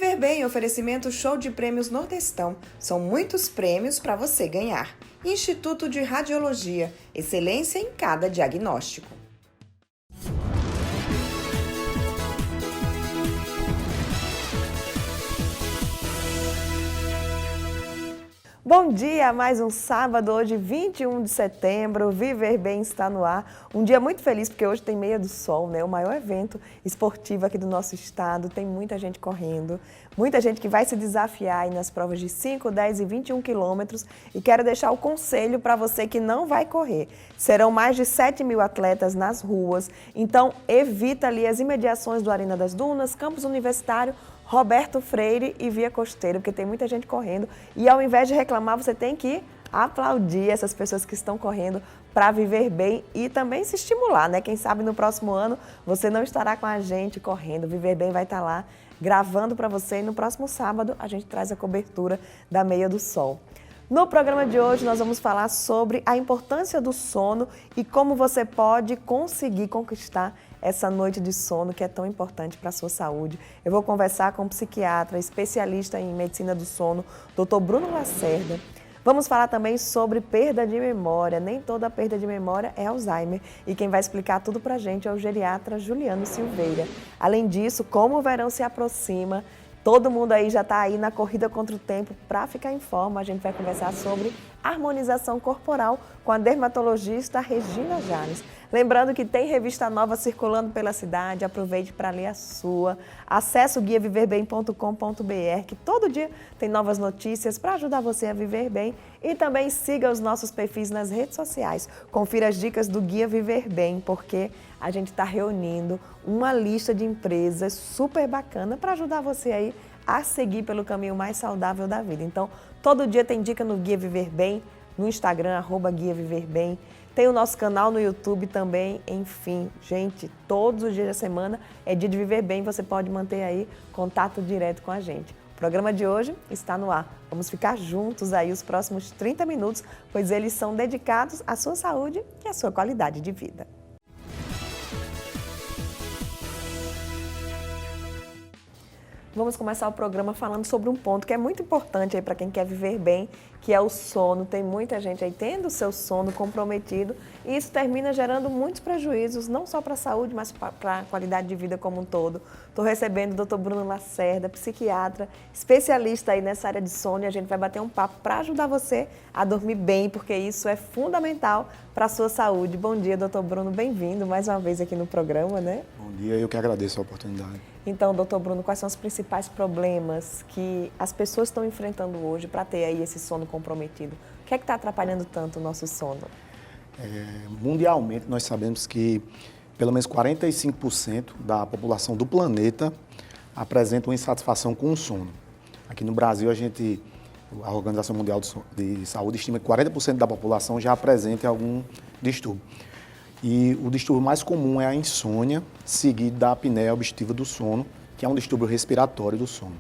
Viver Bem, oferecimento show de prêmios Nordestão. São muitos prêmios para você ganhar. Instituto de Radiologia, excelência em cada diagnóstico. Bom dia, mais um sábado, hoje 21 de setembro, Viver Bem está no ar. Um dia muito feliz porque hoje tem Meia do Sol, né? O maior evento esportivo aqui do nosso estado, tem muita gente correndo, muita gente que vai se desafiar aí nas provas de 5, 10 e 21 quilômetros. E quero deixar o conselho para você que não vai correr. Serão mais de 7.000 atletas nas ruas, então evita ali as imediações do Arena das Dunas, Campus Universitário, Roberto Freire e Via Costeiro, porque tem muita gente correndo. E ao invés de reclamar, você tem que aplaudir essas pessoas que estão correndo para viver bem e também se estimular, né? Quem sabe no próximo ano você não estará com a gente correndo. Viver Bem vai estar lá gravando para você e no próximo sábado a gente traz a cobertura da Meia do Sol. No programa de hoje nós vamos falar sobre a importância do sono e como você pode conseguir conquistar essa noite de sono que é tão importante para a sua saúde. Eu vou conversar com um psiquiatra, especialista em medicina do sono, Dr. Bruno Lacerda. Vamos falar também sobre perda de memória. Nem toda perda de memória é Alzheimer. E quem vai explicar tudo para a gente é o geriatra Juliano Silveira. Além disso, como o verão se aproxima, todo mundo aí já está aí na corrida contra o tempo. Para ficar em forma, a gente vai conversar sobre harmonização corporal com a dermatologista Regina Jales. Lembrando que tem revista nova circulando pela cidade, aproveite para ler a sua. Acesse o guiaviverbem.com.br, que todo dia tem novas notícias para ajudar você a viver bem. E também siga os nossos perfis nas redes sociais. Confira as dicas do Guia Viver Bem, porque a gente está reunindo uma lista de empresas super bacana para ajudar você aí a seguir pelo caminho mais saudável da vida. Então, todo dia tem dica no Guia Viver Bem, no Instagram, @Guia Viver Bem. Tem o nosso canal no YouTube também, enfim, gente, todos os dias da semana é dia de viver bem, você pode manter aí contato direto com a gente. O programa de hoje está no ar. Vamos ficar juntos aí os próximos 30 minutos, pois eles são dedicados à sua saúde e à sua qualidade de vida. Vamos começar o programa falando sobre um ponto que é muito importante aí para quem quer viver bem, que é o sono. Tem muita gente aí tendo o seu sono comprometido e isso termina gerando muitos prejuízos, não só para a saúde, mas para a qualidade de vida como um todo. Estou recebendo o Dr. Bruno Lacerda, psiquiatra, especialista aí nessa área de sono, e a gente vai bater um papo para ajudar você a dormir bem, porque isso é fundamental para a sua saúde. Bom dia, Dr. Bruno, bem-vindo mais uma vez aqui no programa, né? Bom dia, eu que agradeço a oportunidade. Então, doutor Bruno, quais são os principais problemas que as pessoas estão enfrentando hoje para ter aí esse sono comprometido? O que é que está atrapalhando tanto o nosso sono? Mundialmente, nós sabemos que pelo menos 45% da população do planeta apresenta uma insatisfação com o sono. Aqui no Brasil, a Organização Mundial de Saúde estima que 40% da população já apresenta algum distúrbio. E o distúrbio mais comum é a insônia, seguido da apneia obstrutiva do sono, que é um distúrbio respiratório do sono.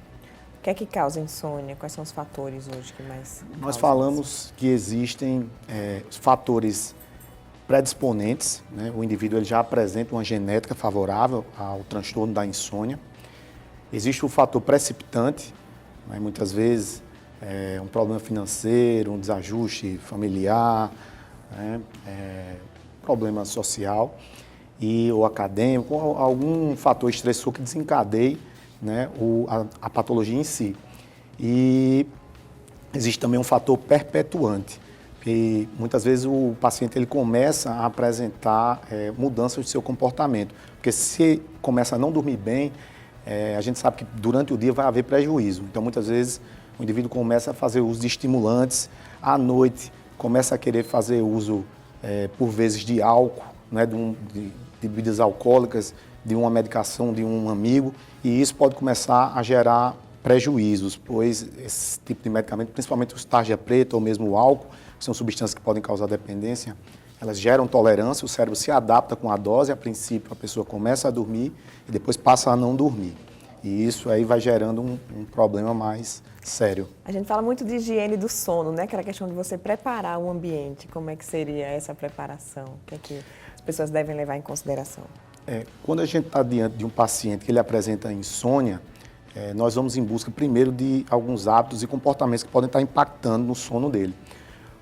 O que é que causa insônia? Quais são os fatores hoje que mais Nós falamos que existem fatores predisponentes, né? O indivíduo ele já apresenta uma genética favorável ao transtorno da insônia. Existe o fator precipitante, né? Muitas vezes um problema financeiro, um desajuste familiar, né? Problema social ou acadêmico, ou algum fator estressor que desencadeie, né, a patologia em si. E existe também um fator perpetuante, que muitas vezes o paciente ele começa a apresentar mudanças de seu comportamento, porque se começa a não dormir bem, a gente sabe que durante o dia vai haver prejuízo. Então, muitas vezes, o indivíduo começa a fazer uso de estimulantes, à noite começa a querer fazer uso por vezes de álcool, né, de bebidas alcoólicas, de uma medicação de um amigo, e isso pode começar a gerar prejuízos, pois esse tipo de medicamento, principalmente o tarja preta ou mesmo o álcool, que são substâncias que podem causar dependência, elas geram tolerância, o cérebro se adapta com a dose, a princípio a pessoa começa a dormir e depois passa a não dormir. E isso aí vai gerando um problema mais sério. A gente fala muito de higiene do sono, né? Aquela questão de você preparar o ambiente. Como é que seria essa preparação? O que é que as pessoas devem levar em consideração? Quando a gente está diante de um paciente que ele apresenta insônia, nós vamos em busca primeiro de alguns hábitos e comportamentos que podem estar impactando no sono dele.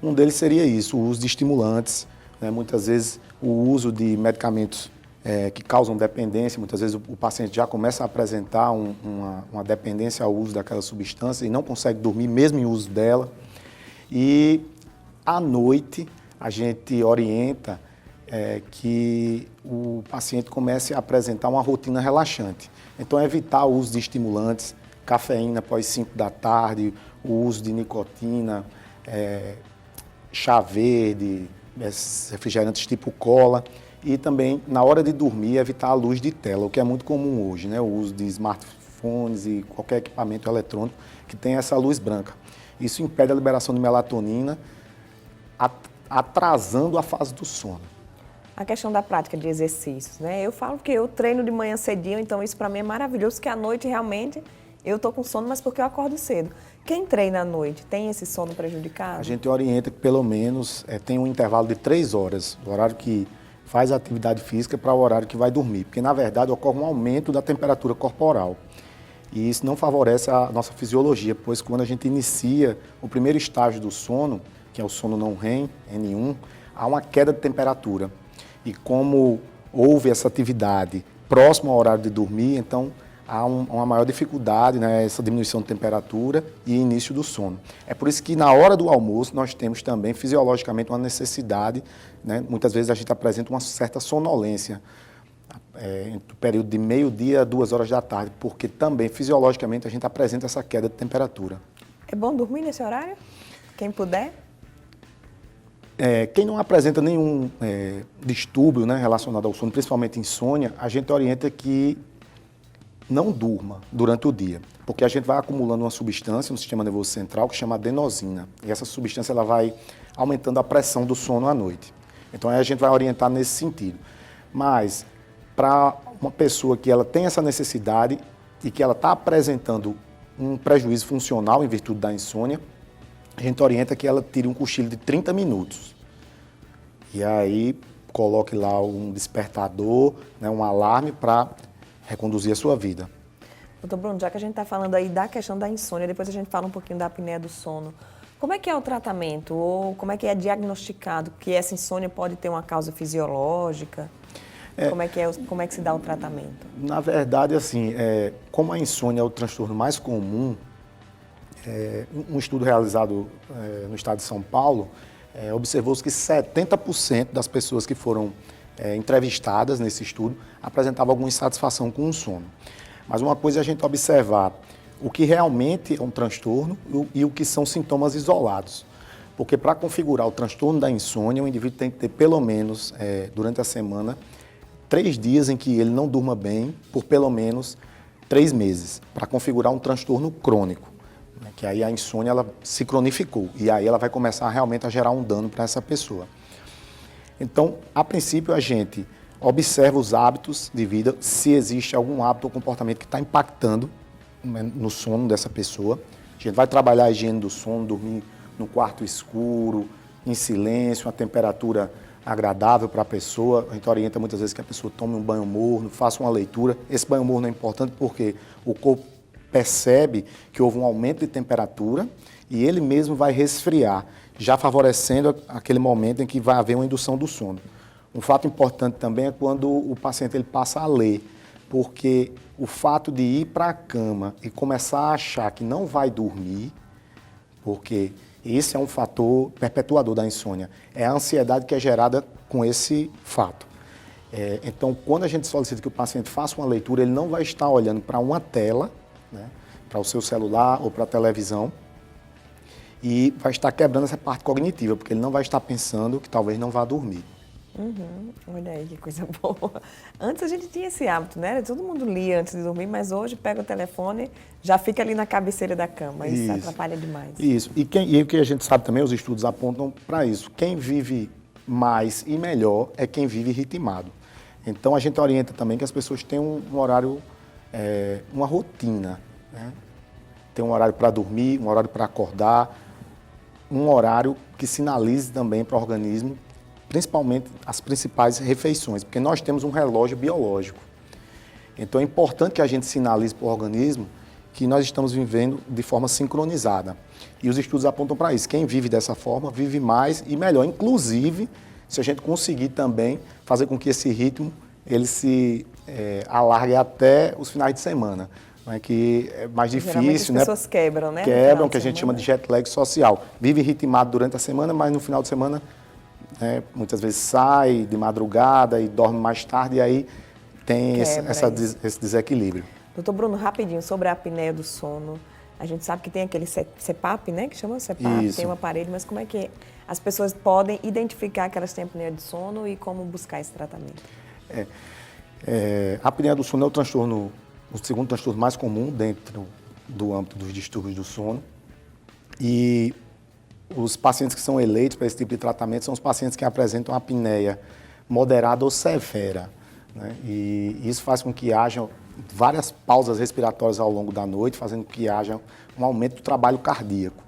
Um deles seria isso, o uso de estimulantes, né? Muitas vezes o uso de medicamentos que causam dependência, muitas vezes o paciente já começa a apresentar uma dependência ao uso daquela substância e não consegue dormir mesmo em uso dela. E à noite a gente orienta que o paciente comece a apresentar uma rotina relaxante. Então evitar o uso de estimulantes, cafeína após 5 da tarde, o uso de nicotina, chá verde, refrigerantes tipo cola. E também, na hora de dormir, evitar a luz de tela, o que é muito comum hoje, né? O uso de smartphones e qualquer equipamento eletrônico que tenha essa luz branca. Isso impede a liberação de melatonina, atrasando a fase do sono. A questão da prática de exercícios, né? Eu falo que eu treino de manhã cedinho, então isso para mim é maravilhoso, que à noite realmente eu estou com sono, mas porque eu acordo cedo. Quem treina à noite tem esse sono prejudicado? A gente orienta que pelo menos tenha um intervalo de 3 horas, do horário que faz a atividade física para o horário que vai dormir, porque na verdade ocorre um aumento da temperatura corporal e isso não favorece a nossa fisiologia, pois quando a gente inicia o primeiro estágio do sono, que é o sono não REM, N1, há uma queda de temperatura e como houve essa atividade próximo ao horário de dormir, então há uma maior dificuldade, né, essa diminuição de temperatura e início do sono. É por isso que na hora do almoço nós temos também fisiologicamente uma necessidade, né, muitas vezes a gente apresenta uma certa sonolência entre o período de meio-dia a 2 horas da tarde, porque também fisiologicamente a gente apresenta essa queda de temperatura. É bom dormir nesse horário? Quem puder? Quem não apresenta nenhum distúrbio, né, relacionado ao sono, principalmente insônia, a gente orienta que não durma durante o dia, porque a gente vai acumulando uma substância no sistema nervoso central que chama adenosina, e essa substância ela vai aumentando a pressão do sono à noite. Então aí a gente vai orientar nesse sentido. Mas para uma pessoa que ela tem essa necessidade e que ela está apresentando um prejuízo funcional em virtude da insônia, a gente orienta que ela tire um cochilo de 30 minutos. E aí coloque lá um despertador, né, um alarme para reconduzir a sua vida. Doutor Bruno, já que a gente está falando aí da questão da insônia, depois a gente fala um pouquinho da apneia do sono. Como é que é o tratamento? Ou como é que é diagnosticado que essa insônia pode ter uma causa fisiológica? Como é que se dá o tratamento? Na verdade, assim, como a insônia é o transtorno mais comum, um estudo realizado no estado de São Paulo, observou-se que 70% das pessoas que foram entrevistadas nesse estudo apresentavam alguma insatisfação com o sono. Mas uma coisa é a gente observar o que realmente é um transtorno e o que são sintomas isolados. Porque para configurar o transtorno da insônia, o indivíduo tem que ter pelo menos, durante a semana, 3 dias em que ele não durma bem por pelo menos 3 meses, para configurar um transtorno crônico. Que aí a insônia ela se cronificou e aí ela vai começar realmente a gerar um dano para essa pessoa. Então, a princípio, a gente observa os hábitos de vida, se existe algum hábito ou comportamento que está impactando, né, no sono dessa pessoa. A gente vai trabalhar a higiene do sono, dormir no quarto escuro, em silêncio, uma temperatura agradável para a pessoa. A gente orienta muitas vezes que a pessoa tome um banho morno, faça uma leitura. Esse banho morno é importante porque o corpo percebe que houve um aumento de temperatura e ele mesmo vai resfriar, já favorecendo aquele momento em que vai haver uma indução do sono. Um fato importante também é quando o paciente ele passa a ler, porque o fato de ir para a cama e começar a achar que não vai dormir, porque esse é um fator perpetuador da insônia, é a ansiedade que é gerada com esse fato. Então, quando a gente solicita que o paciente faça uma leitura, ele não vai estar olhando para uma tela, né, para o seu celular ou para a televisão, e vai estar quebrando essa parte cognitiva, porque ele não vai estar pensando que talvez não vá dormir. Olha aí que coisa boa. Antes a gente tinha esse hábito, né? Todo mundo lia antes de dormir, mas hoje pega o telefone, já fica ali na cabeceira da cama. Isso atrapalha demais. Isso. E o que a gente sabe também, os estudos apontam para isso. Quem vive mais e melhor é quem vive ritmado. Então a gente orienta também que as pessoas tenham um horário, uma rotina, né? Tem um horário para dormir, um horário para acordar, um horário que sinalize também para o organismo, principalmente as principais refeições, porque nós temos um relógio biológico. Então é importante que a gente sinalize para o organismo que nós estamos vivendo de forma sincronizada. E os estudos apontam para isso. Quem vive dessa forma vive mais e melhor. Inclusive, se a gente conseguir também fazer com que esse ritmo ele se alargue até os finais de semana. Né? Que é mais difícil, as pessoas quebram, né? Quebram, que a gente chama de jet lag social. Vive ritmado durante a semana, mas no final de semana, muitas vezes sai de madrugada e dorme mais tarde, e aí tem esse desequilíbrio. Doutor Bruno, rapidinho, sobre a apneia do sono. A gente sabe que tem aquele CPAP, né? Que chama CPAP, Isso. tem um aparelho, mas como é que as pessoas podem identificar que elas têm apneia do sono e como buscar esse tratamento? A apneia do sono é o segundo transtorno mais comum dentro do âmbito dos distúrbios do sono. E os pacientes que são eleitos para esse tipo de tratamento são os pacientes que apresentam apneia moderada ou severa. Né? E isso faz com que haja várias pausas respiratórias ao longo da noite, fazendo com que haja um aumento do trabalho cardíaco.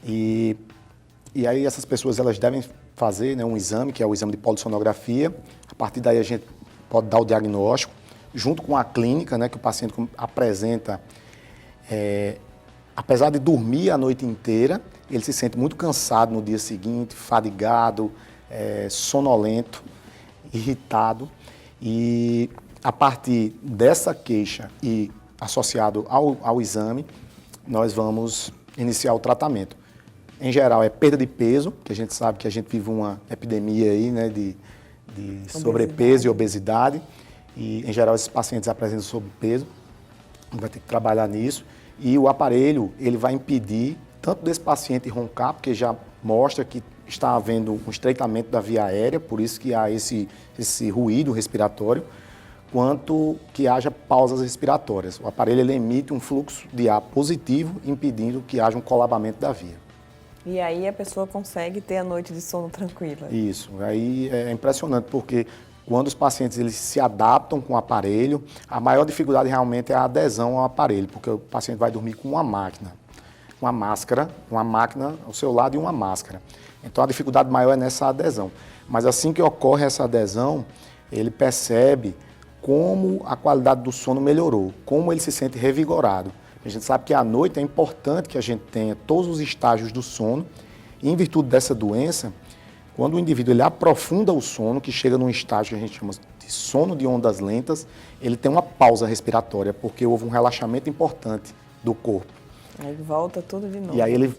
E aí essas pessoas elas devem fazer, né, um exame, que é o exame de polissonografia. A partir daí a gente pode dar o diagnóstico, junto com a clínica, né, que o paciente apresenta. Apesar de dormir a noite inteira, ele se sente muito cansado no dia seguinte, fadigado, sonolento, irritado. E a partir dessa queixa e associado ao exame, nós vamos iniciar o tratamento. Em geral, é perda de peso, que a gente sabe que a gente vive uma epidemia aí, né, de sobrepeso e obesidade. E, em geral, esses pacientes apresentam sobrepeso. A gente vai ter que trabalhar nisso. E o aparelho, ele vai impedir tanto desse paciente roncar, porque já mostra que está havendo um estreitamento da via aérea, por isso que há esse ruído respiratório, quanto que haja pausas respiratórias. O aparelho ele emite um fluxo de ar positivo, impedindo que haja um colabamento da via. E aí a pessoa consegue ter a noite de sono tranquila. Isso, aí é impressionante, porque quando os pacientes eles se adaptam com o aparelho, a maior dificuldade realmente é a adesão ao aparelho, porque o paciente vai dormir com uma máquina, uma máscara, uma máquina ao seu lado e uma máscara. Então a dificuldade maior é nessa adesão. Mas assim que ocorre essa adesão, ele percebe como a qualidade do sono melhorou, como ele se sente revigorado. A gente sabe que à noite é importante que a gente tenha todos os estágios do sono, e em virtude dessa doença, quando o indivíduo ele aprofunda o sono, que chega num estágio que a gente chama de sono de ondas lentas, ele tem uma pausa respiratória, porque houve um relaxamento importante do corpo. Aí volta tudo de novo. E aí ele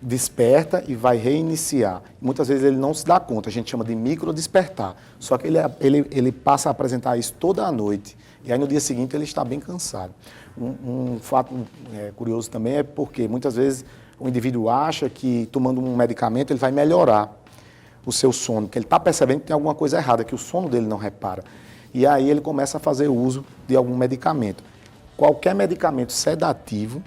desperta e vai reiniciar. Muitas vezes ele não se dá conta, a gente chama de microdespertar. Só que ele passa a apresentar isso toda a noite. E aí no dia seguinte ele está bem cansado. Um fato curioso também é porque muitas vezes o indivíduo acha que tomando um medicamento ele vai melhorar o seu sono, porque ele está percebendo que tem alguma coisa errada, que o sono dele não repara. E aí ele começa a fazer uso de algum medicamento. Qualquer medicamento sedativo,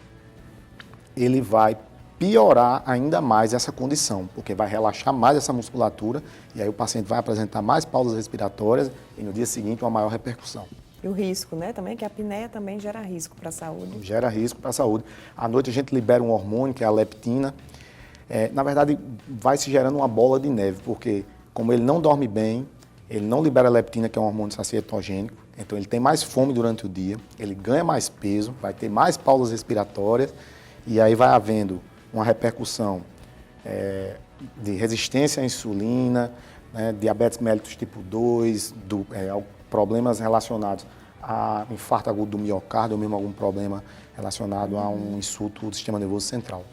ele vai piorar ainda mais essa condição, porque vai relaxar mais essa musculatura e aí o paciente vai apresentar mais pausas respiratórias e no dia seguinte uma maior repercussão. E o risco, né, também, que a apneia também gera risco para a saúde. Gera risco para a saúde. À noite a gente libera um hormônio, que é a leptina. Na verdade, vai se gerando uma bola de neve, porque como ele não dorme bem, ele não libera a leptina, que é um hormônio sacietogênico, então ele tem mais fome durante o dia, ele ganha mais peso, vai ter mais pausas respiratórias e aí vai havendo uma repercussão de resistência à insulina, né, diabetes mellitus tipo 2, problemas relacionados a infarto agudo do miocárdio ou mesmo algum problema relacionado a um insulto do sistema nervoso central.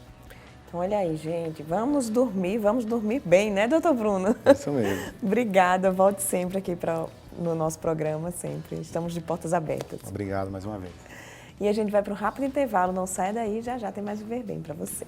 Então, olha aí, gente, vamos dormir bem, né, doutor Bruno? Isso mesmo. Obrigada, volte sempre aqui no nosso programa, sempre. Estamos de portas abertas. Obrigado mais uma vez. E a gente vai para um rápido intervalo, não saia daí, já já tem mais Viver Bem para você.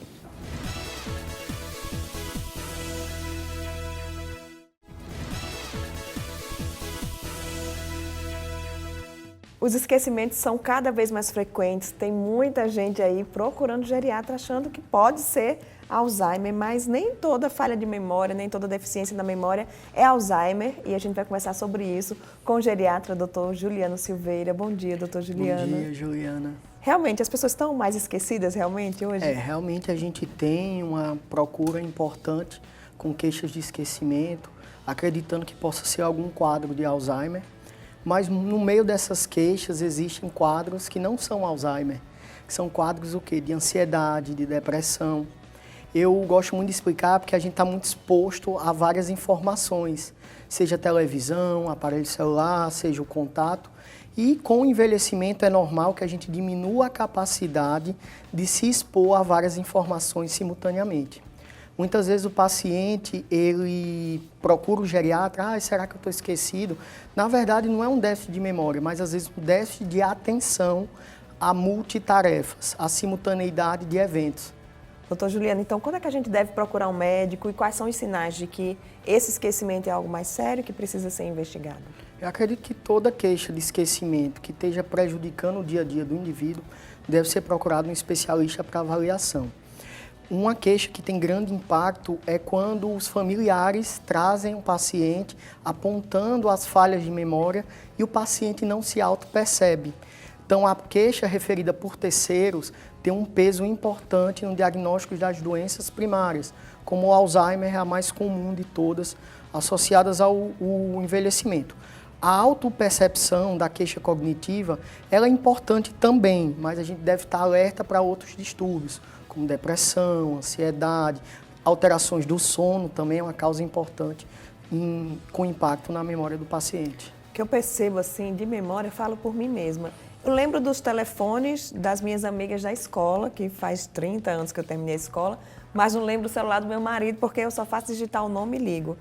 Os esquecimentos são cada vez mais frequentes, tem muita gente aí procurando geriatra achando que pode ser Alzheimer, mas nem toda falha de memória, nem toda deficiência da memória é Alzheimer e a gente vai conversar sobre isso com o geriatra Dr. Juliano Silveira. Bom dia, doutor Juliano. Bom dia, Juliana. Realmente, as pessoas estão mais esquecidas realmente hoje? Realmente a gente tem uma procura importante com queixas de esquecimento, acreditando que possa ser algum quadro de Alzheimer. Mas no meio dessas queixas existem quadros que não são Alzheimer. que são quadros o quê? De ansiedade, de depressão. Eu gosto muito de explicar porque a gente está muito exposto a várias informações, seja televisão, aparelho celular, seja o contato. E com o envelhecimento é normal que a gente diminua a capacidade de se expor a várias informações simultaneamente. Muitas vezes o paciente, ele procura o geriatra, será que eu estou esquecido? Na verdade, não é um déficit de memória, mas às vezes um déficit de atenção a multitarefas, a simultaneidade de eventos. Doutor Juliano, então quando é que a gente deve procurar um médico e quais são os sinais de que esse esquecimento é algo mais sério que precisa ser investigado? Eu acredito que toda queixa de esquecimento que esteja prejudicando o dia a dia do indivíduo deve ser procurado um especialista para avaliação. Uma queixa que tem grande impacto é quando os familiares trazem o paciente apontando as falhas de memória e o paciente não se auto-percebe. Então, a queixa referida por terceiros tem um peso importante no diagnóstico das doenças primárias, como o Alzheimer é a mais comum de todas, associadas ao envelhecimento. A autopercepção da queixa cognitiva ela é importante também, mas a gente deve estar alerta para outros distúrbios, como depressão, ansiedade, alterações do sono também é uma causa importante com impacto na memória do paciente. O que eu percebo assim de memória, eu falo por mim mesma. Eu lembro dos telefones das minhas amigas da escola, que faz 30 anos que eu terminei a escola, mas não lembro o celular do meu marido porque eu só faço digitar o nome e ligo.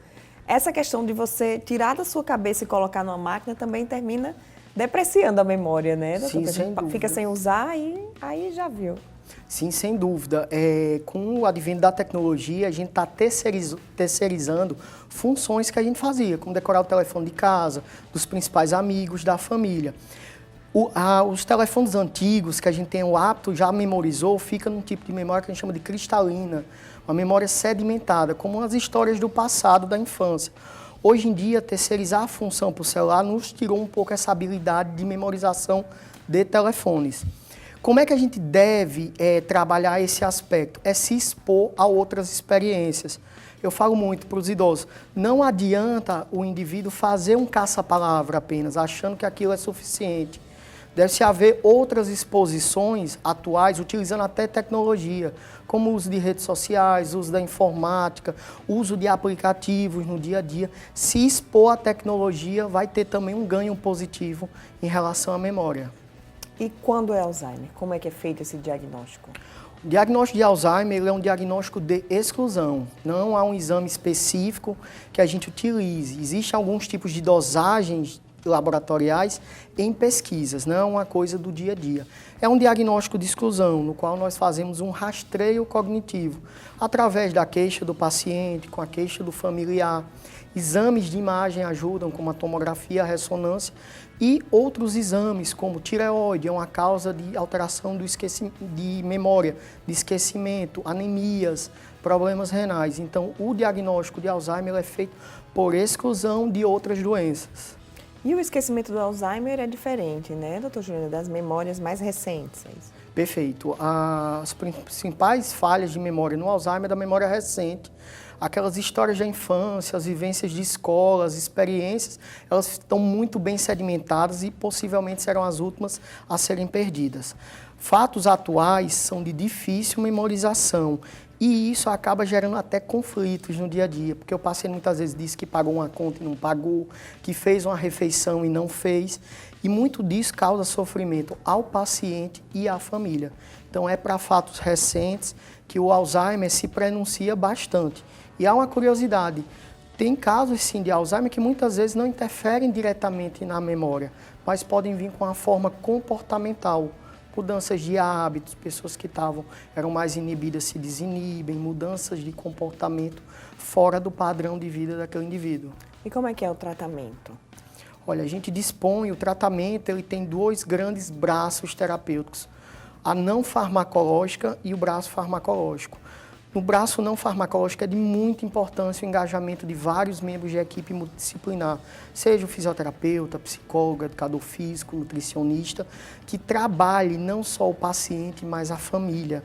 Essa questão de você tirar da sua cabeça e colocar numa máquina também termina depreciando a memória, né? Sim, a gente fica sem usar e aí já viu. Sim, sem dúvida. Com o advento da tecnologia, a gente está terceirizando funções que a gente fazia, como decorar o telefone de casa, dos principais amigos, da família. Os telefones antigos, que a gente tem o hábito, já memorizou, fica num tipo de memória que a gente chama de cristalina, uma memória sedimentada, como as histórias do passado, da infância. Hoje em dia, terceirizar a função para o celular nos tirou um pouco essa habilidade de memorização de telefones. Como é que a gente deve trabalhar esse aspecto? É se expor a outras experiências. Eu falo muito para os idosos, não adianta o indivíduo fazer um caça-palavra apenas, achando que aquilo é suficiente. Deve-se haver outras exposições atuais, utilizando até tecnologia, como o uso de redes sociais, uso da informática, uso de aplicativos no dia a dia. Se expor à tecnologia, vai ter também um ganho positivo em relação à memória. E quando é Alzheimer? Como é que é feito esse diagnóstico? O diagnóstico de Alzheimer ele é um diagnóstico de exclusão. Não há um exame específico que a gente utilize. Existem alguns tipos de dosagens laboratoriais em pesquisas, não é uma coisa do dia a dia. É um diagnóstico de exclusão, no qual nós fazemos um rastreio cognitivo, através da queixa do paciente, com a queixa do familiar. Exames de imagem ajudam, como a tomografia, a ressonância, e outros exames, como tireoide, é uma causa de alteração de memória, de esquecimento, anemias, problemas renais. Então, o diagnóstico de Alzheimer é feito por exclusão de outras doenças. E o esquecimento do Alzheimer é diferente, né, doutor Juliano, das memórias mais recentes? Perfeito. As principais falhas de memória no Alzheimer é da memória recente. Aquelas histórias da infância, as vivências de escola, as experiências, elas estão muito bem sedimentadas e possivelmente serão as últimas a serem perdidas. Fatos atuais são de difícil memorização e isso acaba gerando até conflitos no dia a dia, porque o paciente muitas vezes diz que pagou uma conta e não pagou, que fez uma refeição e não fez, e muito disso causa sofrimento ao paciente e à família. Então é para fatos recentes que o Alzheimer se pronuncia bastante. E há uma curiosidade, tem casos sim de Alzheimer que muitas vezes não interferem diretamente na memória, mas podem vir com a forma comportamental. Mudanças de hábitos, pessoas que eram mais inibidas se desinibem, mudanças de comportamento fora do padrão de vida daquele indivíduo. E como é que é o tratamento? Olha, a gente dispõe, o tratamento ele tem dois grandes braços terapêuticos, a não farmacológica e o braço farmacológico. No braço não farmacológico é de muita importância o engajamento de vários membros de equipe multidisciplinar, seja o fisioterapeuta, psicólogo, educador físico, nutricionista, que trabalhe não só o paciente, mas a família.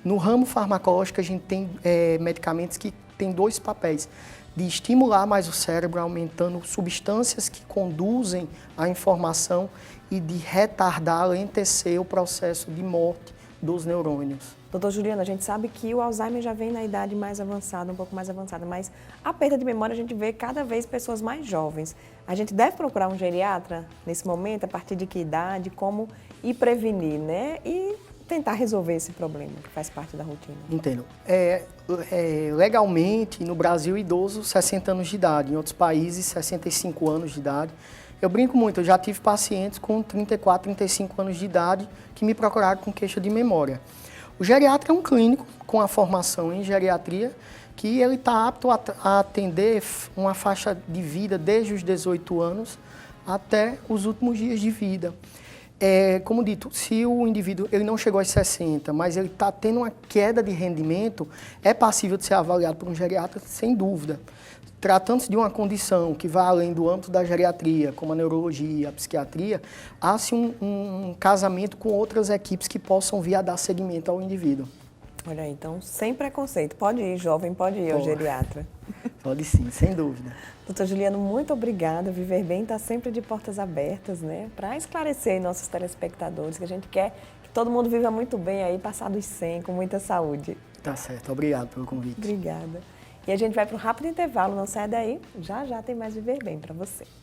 No ramo farmacológico a gente tem medicamentos que tem dois papéis, de estimular mais o cérebro, aumentando substâncias que conduzem a informação e de retardar, alentecer o processo de morte dos neurônios. Doutor Juliano, a gente sabe que o Alzheimer já vem na idade mais avançada, um pouco mais avançada, mas a perda de memória a gente vê cada vez pessoas mais jovens. A gente deve procurar um geriatra nesse momento, a partir de que idade, como ir prevenir, né? E tentar resolver esse problema que faz parte da rotina. Entendo. Legalmente, no Brasil, idoso, 60 anos de idade. Em outros países, 65 anos de idade. Eu brinco muito, eu já tive pacientes com 34, 35 anos de idade que me procuraram com queixa de memória. O geriatra é um clínico com a formação em geriatria que ele está apto a atender uma faixa de vida desde os 18 anos até os últimos dias de vida. Como dito, se o indivíduo ele não chegou aos 60, mas ele está tendo uma queda de rendimento, é passível de ser avaliado por um geriatra, sem dúvida. Tratando-se de uma condição que vai além do âmbito da geriatria, como a neurologia, a psiquiatria, há-se um casamento com outras equipes que possam vir a dar seguimento ao indivíduo. Olha aí, então, sem preconceito. Pode ir, jovem, pode ir ao geriatra. Pode sim, sem dúvida. Doutor Juliano, muito obrigada. Viver Bem está sempre de portas abertas, né? Para esclarecer nossos telespectadores, que a gente quer que todo mundo viva muito bem aí, passar dos 100, com muita saúde. Tá certo, obrigado pelo convite. Obrigada. E a gente vai para um rápido intervalo, não sai daí, já já tem mais Viver Bem para você. –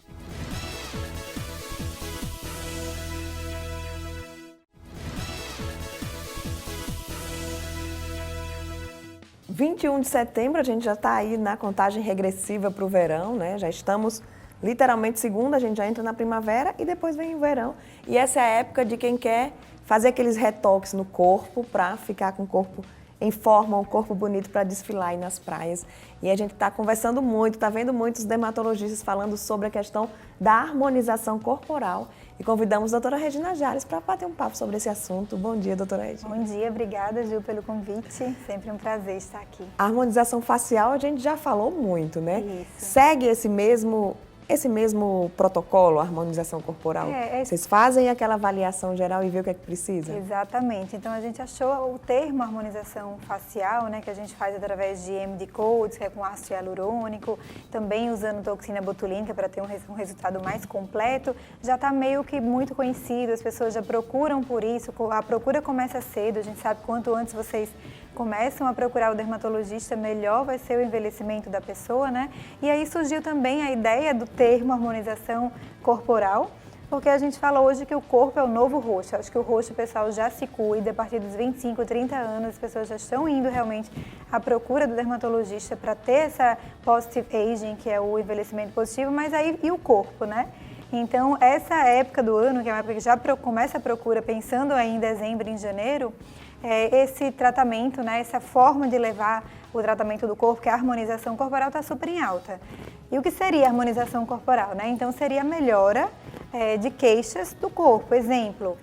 21 de setembro, a gente já está aí na contagem regressiva para o verão, né? Já estamos literalmente segunda, a gente já entra na primavera e depois vem o verão. E essa é a época de quem quer fazer aqueles retoques no corpo para ficar com o corpo em forma, um corpo bonito para desfilar aí nas praias. E a gente está conversando muito, está vendo muitos dermatologistas falando sobre a questão da harmonização corporal. E convidamos a doutora Regina Jales para bater um papo sobre esse assunto. Bom dia, doutora Regina. Bom dia, obrigada, Gil, pelo convite. Sempre um prazer estar aqui. A harmonização facial a gente já falou muito, né? Isso. Segue esse mesmo protocolo, a harmonização corporal? Vocês fazem aquela avaliação geral e vê o que é que precisa? Exatamente. Então, a gente achou o termo harmonização facial, né, que a gente faz através de MD Codes, que é com ácido hialurônico, também usando toxina botulínica para ter um resultado mais completo, já está meio que muito conhecido, as pessoas já procuram por isso, a procura começa cedo, a gente sabe quanto antes vocês começam a procurar o dermatologista, melhor vai ser o envelhecimento da pessoa, né? E aí surgiu também a ideia do termo harmonização corporal, porque a gente fala hoje que o corpo é o novo rosto. Acho que o rosto o pessoal já se cuida, a partir dos 25, 30 anos, as pessoas já estão indo realmente à procura do dermatologista para ter essa positive aging, que é o envelhecimento positivo, mas aí e o corpo, né? Então, essa época do ano, que é uma época que já começa a procura, pensando aí em dezembro, em janeiro, esse tratamento, né, essa forma de levar o tratamento do corpo, que é a harmonização corporal, está super em alta. E o que seria a harmonização corporal, né? Então, seria a melhora de queixas do corpo. Exemplo,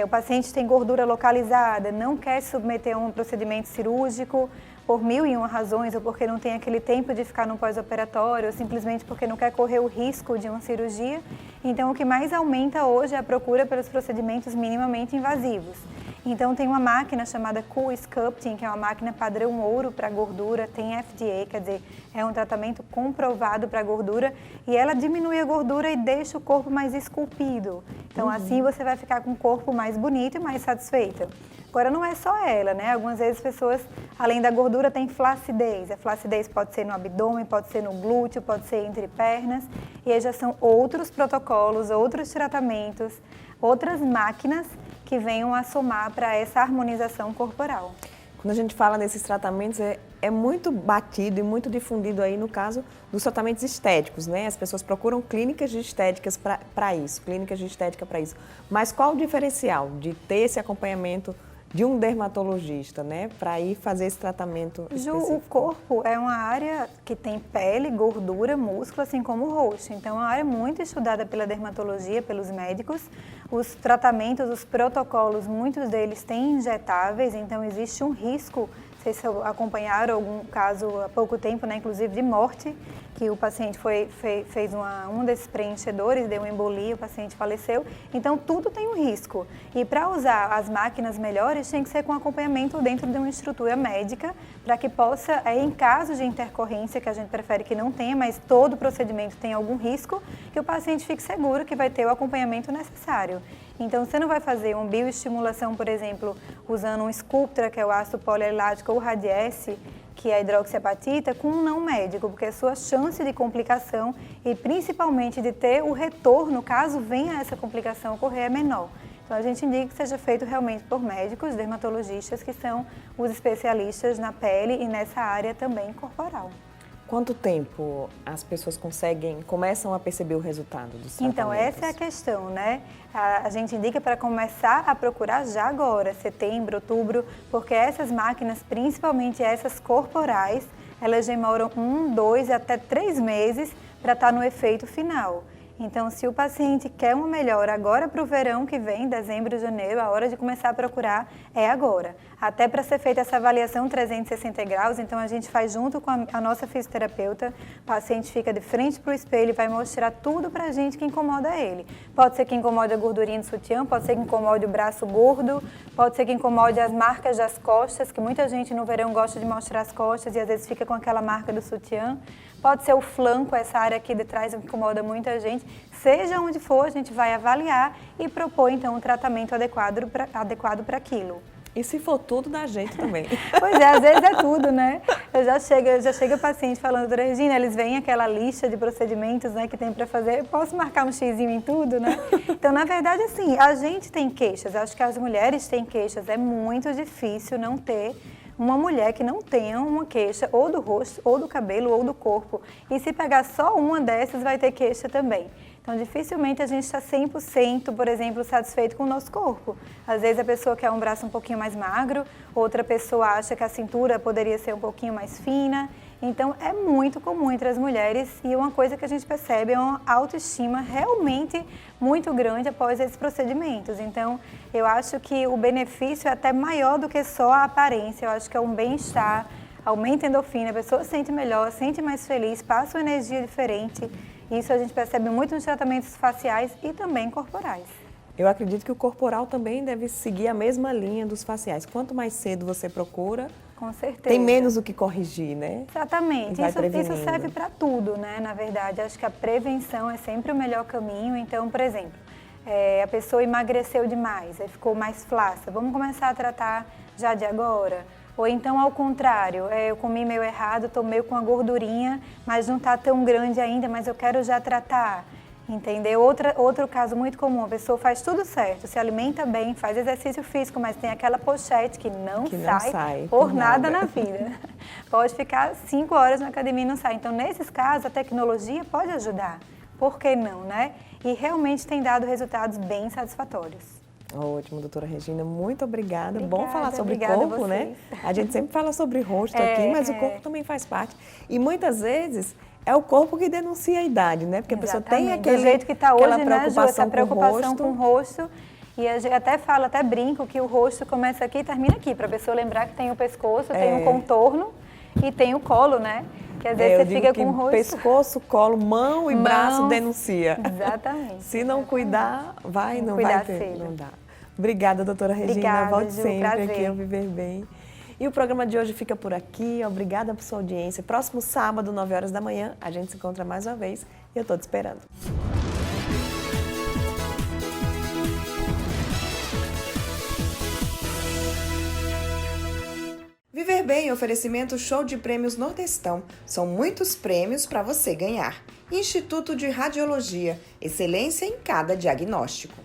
o paciente tem gordura localizada, não quer se submeter a um procedimento cirúrgico por 1001 razões, ou porque não tem aquele tempo de ficar no pós-operatório, ou simplesmente porque não quer correr o risco de uma cirurgia. Então, o que mais aumenta hoje é a procura pelos procedimentos minimamente invasivos. Então, tem uma máquina chamada Cool Sculpting, que é uma máquina padrão ouro para gordura, tem FDA, quer dizer, é um tratamento comprovado para gordura, e ela diminui a gordura e deixa o corpo mais esculpido. Então, assim você vai ficar com o corpo mais bonito e mais satisfeita. Agora, não é só ela, né? Algumas vezes as pessoas, além da gordura, têm flacidez. A flacidez pode ser no abdômen, pode ser no glúteo, pode ser entre pernas. E aí já são outros protocolos, outros tratamentos, outras máquinas que venham a somar para essa harmonização corporal. Quando a gente fala nesses tratamentos, é muito batido e muito difundido aí no caso dos tratamentos estéticos, né? As pessoas procuram clínicas de estéticas para isso, clínicas de estética para isso. Mas qual o diferencial de ter esse acompanhamento de um dermatologista, né, para ir fazer esse tratamento específico? O corpo é uma área que tem pele, gordura, músculo, assim como o rosto. Então, é uma área muito estudada pela dermatologia, pelos médicos, Os tratamentos, os protocolos, muitos deles têm injetáveis, então existe um risco. Vocês acompanharam algum caso há pouco tempo, né, inclusive de morte, que o paciente fez um desses preenchedores, deu uma embolia, o paciente faleceu. Então, tudo tem um risco. E para usar as máquinas melhores, tem que ser com acompanhamento dentro de uma estrutura médica, para que possa, em caso de intercorrência, que a gente prefere que não tenha, mas todo procedimento tem algum risco, que o paciente fique seguro que vai ter o acompanhamento necessário. Então, você não vai fazer uma bioestimulação, por exemplo, usando um Sculptra, que é o ácido polielático, ou Radiesse, que é a hidroxiapatita, com um não médico, porque a sua chance de complicação e principalmente de ter o retorno, caso venha essa complicação ocorrer, é menor. Então, a gente indica que seja feito realmente por médicos, dermatologistas, que são os especialistas na pele e nessa área também corporal. Quanto tempo as pessoas começam a perceber o resultado dos tratamentos? Então, essa é a questão, né? A gente indica para começar a procurar já agora, setembro, outubro, porque essas máquinas, principalmente essas corporais, elas demoram 1, 2 até 3 meses para estar no efeito final. Então, se o paciente quer uma melhora agora para o verão que vem, dezembro, janeiro, a hora de começar a procurar é agora. Até para ser feita essa avaliação 360 graus, então a gente faz junto com a nossa fisioterapeuta, o paciente fica de frente para o espelho e vai mostrar tudo para a gente que incomoda ele. Pode ser que incomode a gordurinha do sutiã, pode ser que incomode o braço gordo, pode ser que incomode as marcas das costas, que muita gente no verão gosta de mostrar as costas e às vezes fica com aquela marca do sutiã. Pode ser o flanco, essa área aqui de trás que incomoda muita gente. Seja onde for, a gente vai avaliar e propor, então, um tratamento adequado para aquilo. E se for tudo, dá jeito também. Pois é, às vezes é tudo, né? Já chega o paciente falando, doutora Regina, eles veem aquela lista de procedimentos, né, que tem para fazer, eu posso marcar um xizinho em tudo, né? Então, na verdade, assim, a gente tem queixas, acho que as mulheres têm queixas, é muito difícil não ter uma mulher que não tenha uma queixa ou do rosto, ou do cabelo, ou do corpo. E se pegar só uma dessas, vai ter queixa também. Então, dificilmente a gente está 100%, por exemplo, satisfeito com o nosso corpo. Às vezes a pessoa quer um braço um pouquinho mais magro, outra pessoa acha que a cintura poderia ser um pouquinho mais fina. Então, é muito comum entre as mulheres e uma coisa que a gente percebe é uma autoestima realmente muito grande após esses procedimentos. Então, eu acho que o benefício é até maior do que só a aparência. Eu acho que é um bem-estar, aumenta a endorfina, a pessoa se sente melhor, se sente mais feliz, passa uma energia diferente. Isso a gente percebe muito nos tratamentos faciais e também corporais. Eu acredito que o corporal também deve seguir a mesma linha dos faciais. Quanto mais cedo você procura, com certeza, tem menos o que corrigir, né? Exatamente. Isso serve para tudo, né? Na verdade, acho que a prevenção é sempre o melhor caminho. Então, por exemplo, a pessoa emagreceu demais, aí ficou mais flácida. Vamos começar a tratar já de agora? Ou então, ao contrário, eu comi meio errado, estou meio com a gordurinha, mas não está tão grande ainda, mas eu quero já tratar. Entendeu? Outro caso muito comum, a pessoa faz tudo certo, se alimenta bem, faz exercício físico, mas tem aquela pochete que não sai por nada na vida. Pode ficar 5 horas na academia e não sai. Então, nesses casos, a tecnologia pode ajudar. Por que não, né? E realmente tem dado resultados bem satisfatórios. Ótimo, doutora Regina, muito obrigada. Bom falar sobre obrigada corpo, né? A gente sempre fala sobre rosto aqui, mas o corpo também faz parte. E muitas vezes é o corpo que denuncia a idade, né? Porque Exatamente. A pessoa tem aquele, do jeito que está hoje, né, Ju, essa preocupação com o rosto. E a gente até brinco que o rosto começa aqui e termina aqui, para a pessoa lembrar que tem o pescoço, tem um contorno e tem o colo, né? Que às vezes você fica com o rosto. Pescoço, colo, mão e braço denuncia. Exatamente. Se não cuidar, não vai ter, cedo. não dá. Obrigada, doutora Regina. Obrigada, volte Ju, sempre prazer. aqui ao Viver Bem. E o programa de hoje fica por aqui. Obrigada por sua audiência. Próximo sábado, 9 horas da manhã, a gente se encontra mais uma vez e eu estou te esperando. Viver Bem, oferecimento show de prêmios Nordestão. São muitos prêmios para você ganhar. Instituto de Radiologia, excelência em cada diagnóstico.